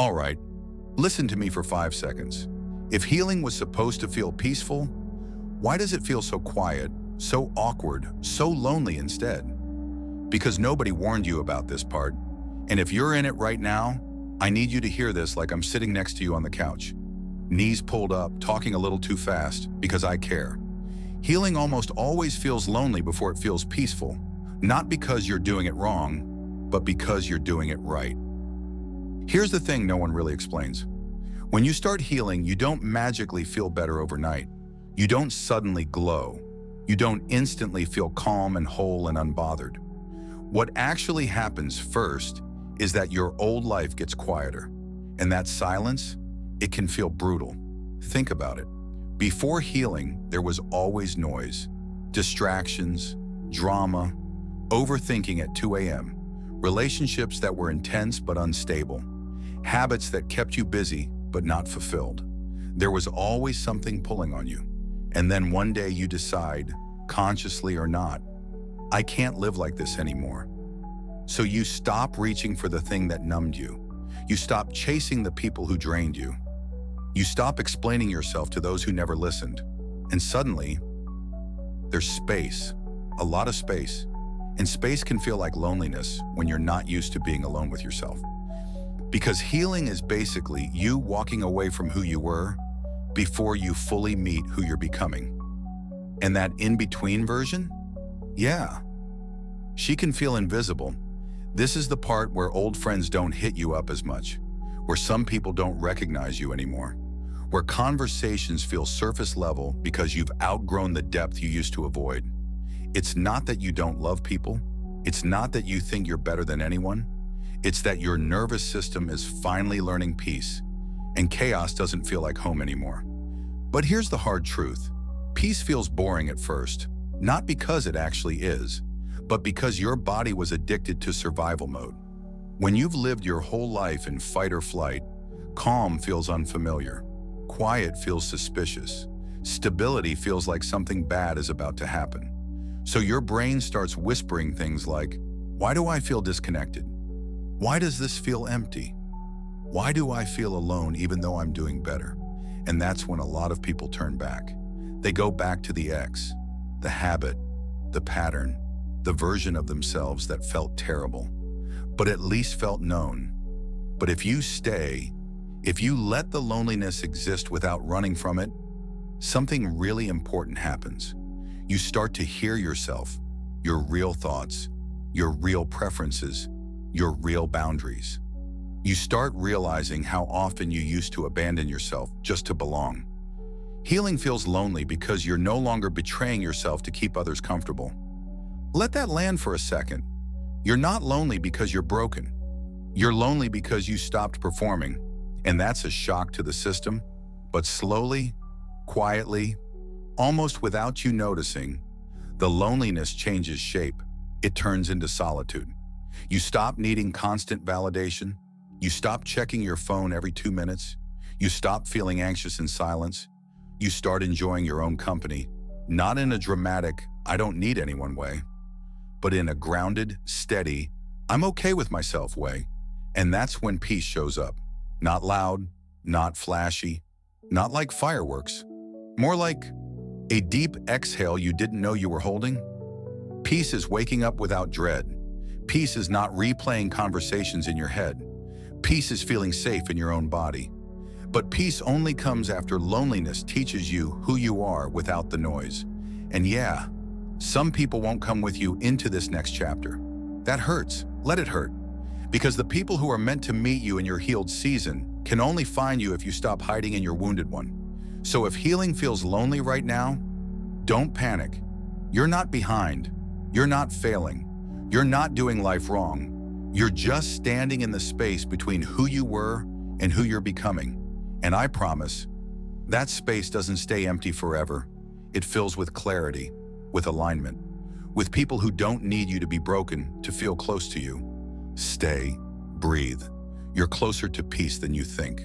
All right, listen to me for 5 seconds. If healing was supposed to feel peaceful, why does it feel so quiet, so awkward, so lonely instead? Because nobody warned you about this part. And if you're in it right now, I need you to hear this like I'm sitting next to you on the couch. Knees pulled up, talking a little too fast, because I care. Healing almost always feels lonely before it feels peaceful, not because you're doing it wrong, but because you're doing it right. Here's the thing no one really explains. When you start healing, you don't magically feel better overnight. You don't suddenly glow. You don't instantly feel calm and whole and unbothered. What actually happens first is that your old life gets quieter. And that silence, it can feel brutal. Think about it. Before healing, there was always noise, distractions, drama, overthinking at 2 a.m., relationships that were intense but unstable, habits that kept you busy but not fulfilled. There was always something pulling on you. And then one day you decide, consciously or not, I can't live like this anymore. So you stop reaching for the thing that numbed you. You stop chasing the people who drained you. You stop explaining yourself to those who never listened. And suddenly, there's space, a lot of space. And space can feel like loneliness when you're not used to being alone with yourself. Because healing is basically you walking away from who you were before you fully meet who you're becoming. And that in-between version? Yeah. She can feel invisible. This is the part where old friends don't hit you up as much, where some people don't recognize you anymore, where conversations feel surface level because you've outgrown the depth you used to avoid. It's not that you don't love people. It's not that you think you're better than anyone. It's that your nervous system is finally learning peace, and chaos doesn't feel like home anymore. But here's the hard truth. Peace feels boring at first, not because it actually is, but because your body was addicted to survival mode. When you've lived your whole life in fight or flight, calm feels unfamiliar, quiet feels suspicious, stability feels like something bad is about to happen. So your brain starts whispering things like, why do I feel disconnected? Why does this feel empty? Why do I feel alone even though I'm doing better? And that's when a lot of people turn back. They go back to the ex, the habit, the pattern, the version of themselves that felt terrible, but at least felt known. But if you stay, if you let the loneliness exist without running from it, something really important happens. You start to hear yourself, your real thoughts, your real preferences, your real boundaries. You start realizing how often you used to abandon yourself just to belong. Healing feels lonely because you're no longer betraying yourself to keep others comfortable. Let that land for a second. You're not lonely because you're broken. You're lonely because you stopped performing, and that's a shock to the system. But slowly, quietly, almost without you noticing, the loneliness changes shape. It turns into solitude. You stop needing constant validation. You stop checking your phone every 2 minutes. You stop feeling anxious in silence. You start enjoying your own company, not in a dramatic, I don't need anyone way, but in a grounded, steady, I'm okay with myself way. And that's when peace shows up. Not loud, not flashy, not like fireworks, more like a deep exhale you didn't know you were holding. Peace is waking up without dread. Peace is not replaying conversations in your head. Peace is feeling safe in your own body. But peace only comes after loneliness teaches you who you are without the noise. And yeah, some people won't come with you into this next chapter. That hurts. Let it hurt. Because the people who are meant to meet you in your healed season can only find you if you stop hiding in your wounded one. So if healing feels lonely right now, don't panic. You're not behind. You're not failing. You're not doing life wrong. You're just standing in the space between who you were and who you're becoming. And I promise, that space doesn't stay empty forever. It fills with clarity, with alignment, with people who don't need you to be broken to feel close to you. Stay, breathe. You're closer to peace than you think.